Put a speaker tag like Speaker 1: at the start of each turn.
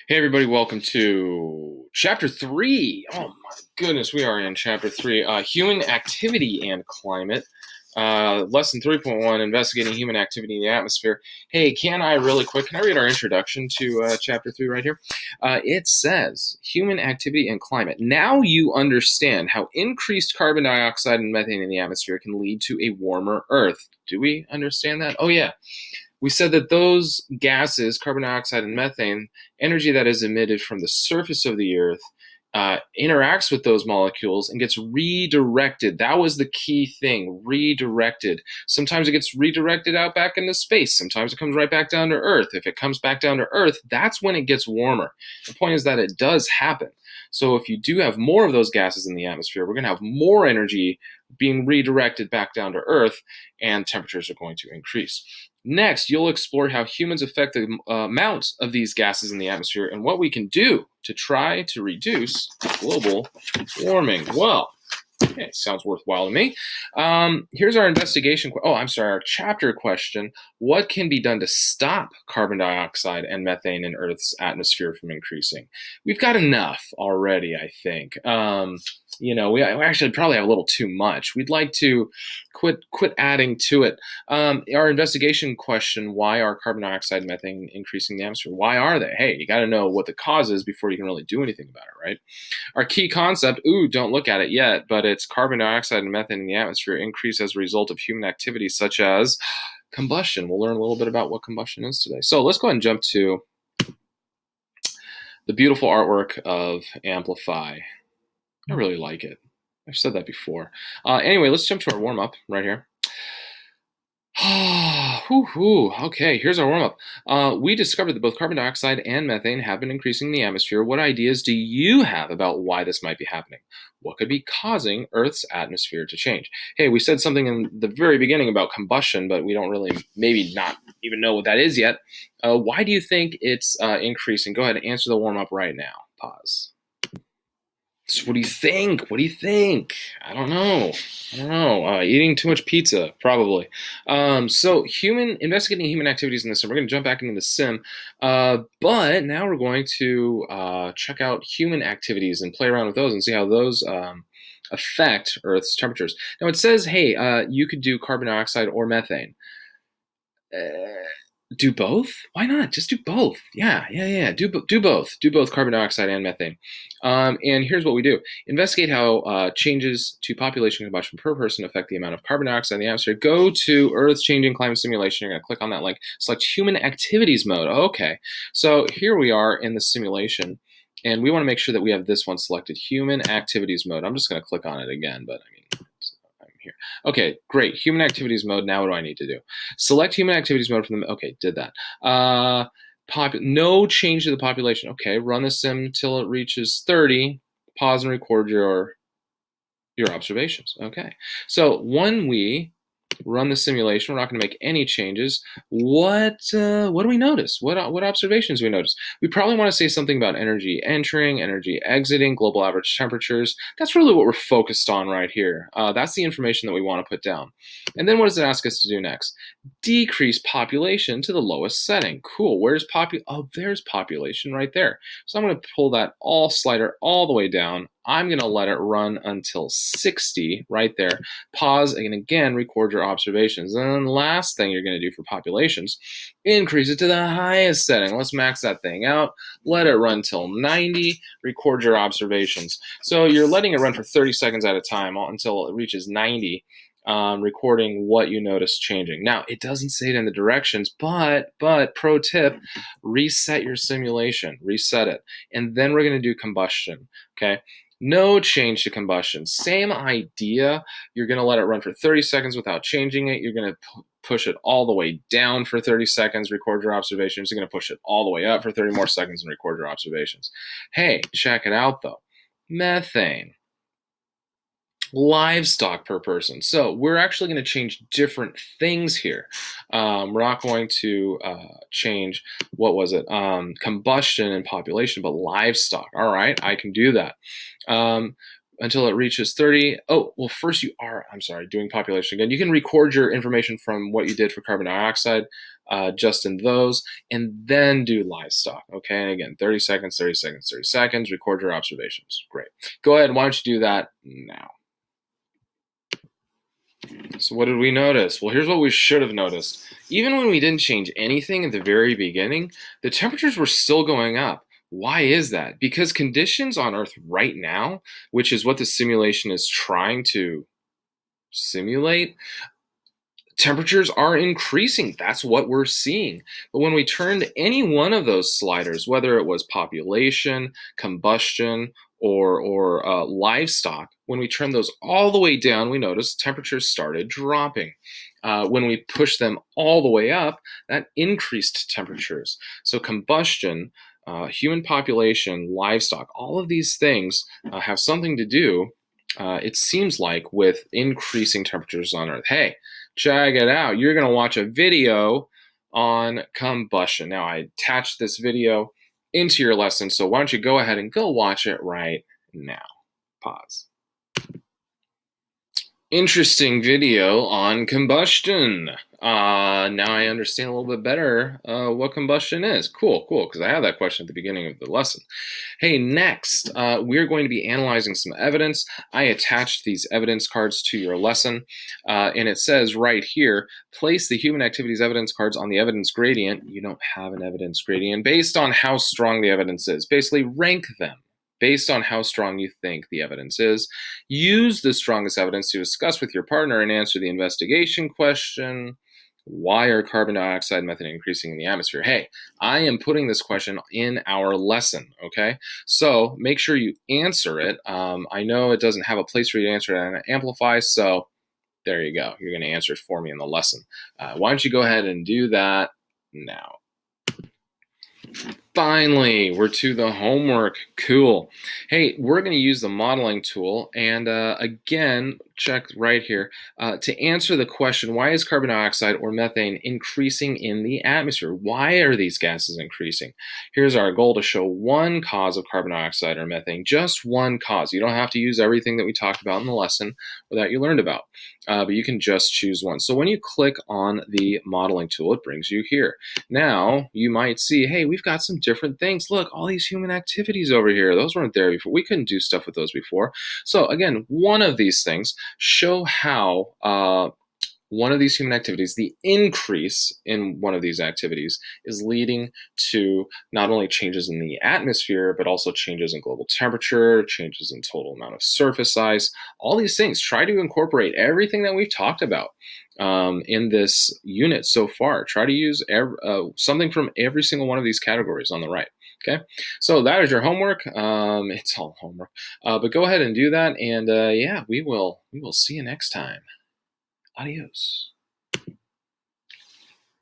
Speaker 1: Hey everybody, welcome to chapter 3. Oh my goodness, we are in chapter 3. Human activity and climate. Lesson 3.1, investigating human activity in the atmosphere. Hey, can I read our introduction to chapter 3 right here? It says, human activity and climate. Now you understand how increased carbon dioxide and methane in the atmosphere can lead to a warmer Earth. Do we understand that? Oh yeah. We said that those gases, carbon dioxide and methane, energy that is emitted from the surface of the Earth, interacts with those molecules and gets redirected. That was the key thing, redirected. Sometimes it gets redirected out back into space. Sometimes it comes right back down to Earth. If it comes back down to Earth, that's when it gets warmer. The point is that it does happen. So if you do have more of those gases in the atmosphere, we're going to have more energy being redirected back down to Earth, and temperatures are going to increase. Next, you'll explore how humans affect the amount of these gases in the atmosphere and what we can do to try to reduce global warming. Well, okay, sounds worthwhile to me. Here's our our chapter question. What can be done to stop carbon dioxide and methane in Earth's atmosphere from increasing? We've got enough already, I think. We actually probably have a little too much. We'd like to quit adding to it. Our investigation question: why are carbon dioxide and methane increasing in the atmosphere? Why are they? Hey, you got to know what the cause is before you can really do anything about it, right? Our key concept, don't look at it yet, but it's carbon dioxide and methane in the atmosphere increase as a result of human activities such as combustion. We'll learn a little bit about what combustion is today. So let's go ahead and jump to the beautiful artwork of Amplify. I really like it. I've said that before. Anyway, let's jump to our warm-up right here. Okay, here's our warm-up. We discovered that both carbon dioxide and methane have been increasing in the atmosphere. What ideas do you have about why this might be happening? What could be causing Earth's atmosphere to change? Hey, we said something in the very beginning about combustion, but we don't really maybe not even know what that is yet. Why do you think it's increasing? Go ahead and answer the warm-up right now. Pause. So what do you think? What do you think? I don't know. Eating too much pizza, probably. So investigating human activities in the sim. We're going to jump back into the sim, but now we're going to check out human activities and play around with those and see how those affect Earth's temperatures. Now it says, hey, you could do carbon dioxide or methane. Do both? Why not? Just do both. Yeah. Do both. Do both carbon dioxide and methane. And here's what we do. Investigate how changes to population combustion per person affect the amount of carbon dioxide in the atmosphere. Go to Earth's Changing Climate Simulation. You're going to click on that link. Select Human Activities Mode. Okay. So here we are in the simulation. And we want to make sure that we have this one selected, Human Activities Mode. I'm just going to click on it again, but I'm here. Okay, great. Human Activities Mode. Now what do I need to do? Select Human Activities Mode from the... Okay, did that. No change to the population. Okay, run the sim till it reaches 30. Pause and record your observations. Okay, so when we run the simulation, we're not going to make any changes. What do we notice? What observations do we notice? We probably want to say something about energy entering, energy exiting, global average temperatures. That's really what we're focused on right here. That's the information that we want to put down. And then what does it ask us to do next? Decrease population to the lowest setting. Cool. Where's there's population right there. So I'm going to pull that slider all the way down. I'm going to let it run until 60 right there. Pause and again, record your observations. And then the last thing you're going to do for populations, increase it to the highest setting. Let's max that thing out. Let it run till 90. Record your observations. So you're letting it run for 30 seconds at a time until it reaches 90. Recording what you notice changing. Now, it doesn't say it in the directions, but pro tip, reset your simulation. Reset it. And then we're going to do combustion. Okay. No change to combustion. Same idea. You're going to let it run for 30 seconds without changing it. You're going to push it all the way down for 30 seconds, record your observations. You're going to push it all the way up for 30 more seconds and record your observations. Hey, check it out though. Methane. Livestock per person. So we're actually going to change different things here. We're not going to change, combustion and population, but livestock. All right, I can do that. until it reaches 30. Oh, well, first I'm sorry, doing population again. You can record your information from what you did for carbon dioxide, just in those, and then do livestock. Okay, and again, 30 seconds, 30 seconds, 30 seconds, record your observations. Great. Go ahead, why don't you do that now? So what did we notice? Well, here's what we should have noticed. Even when we didn't change anything at the very beginning, the temperatures were still going up. Why is that? Because conditions on Earth right now, which is what the simulation is trying to simulate, temperatures are increasing. That's what we're seeing. But when we turned any one of those sliders, whether it was population, combustion, or livestock, when we turned those all the way down, we noticed temperatures started dropping. When we pushed them all the way up, that increased temperatures. So combustion, human population, livestock, all of these things have something to do, it seems like, with increasing temperatures on Earth. Hey, check it out. You're going to watch a video on combustion. Now, I attached this video into your lesson, so why don't you go ahead and go watch it right now. Pause. Interesting video on combustion. Now I understand a little bit better what combustion is. Cool, because I had that question at the beginning of the lesson. Hey, next, we're going to be analyzing some evidence. I attached these evidence cards to your lesson, and it says right here, place the human activities evidence cards on the evidence gradient. You don't have an evidence gradient based on how strong the evidence is. Basically, rank them based on how strong you think the evidence is. Use the strongest evidence to discuss with your partner and answer the investigation question. Why are carbon dioxide and methane increasing in the atmosphere? Hey, I am putting this question in our lesson, okay? So make sure you answer it. I know it doesn't have a place for you to answer it on Amplify, so there you go. You're going to answer it for me in the lesson. Why don't you go ahead and do that now? Finally, we're to the homework. Cool. Hey, we're going to use the modeling tool, and again, check right here, to answer the question, why is carbon dioxide or methane increasing in the atmosphere? Why are these gases increasing? Here's our goal: to show one cause of carbon dioxide or methane, just one cause. You don't have to use everything that we talked about in the lesson or that you learned about, but you can just choose one. So when you click on the modeling tool, it brings you here. Now, you might see, hey, we've got some different things. Look, all these human activities over here. Those weren't there before. We couldn't do stuff with those before. So again, one of these things show how one of these human activities, the increase in one of these activities, is leading to not only changes in the atmosphere, but also changes in global temperature, changes in total amount of surface size, all these things. Try to incorporate everything that we've talked about in this unit so far. Try to use something from every single one of these categories on the right. Okay, so that is your homework. It's all homework, but go ahead and do that, and yeah, we will see you next time. Adios.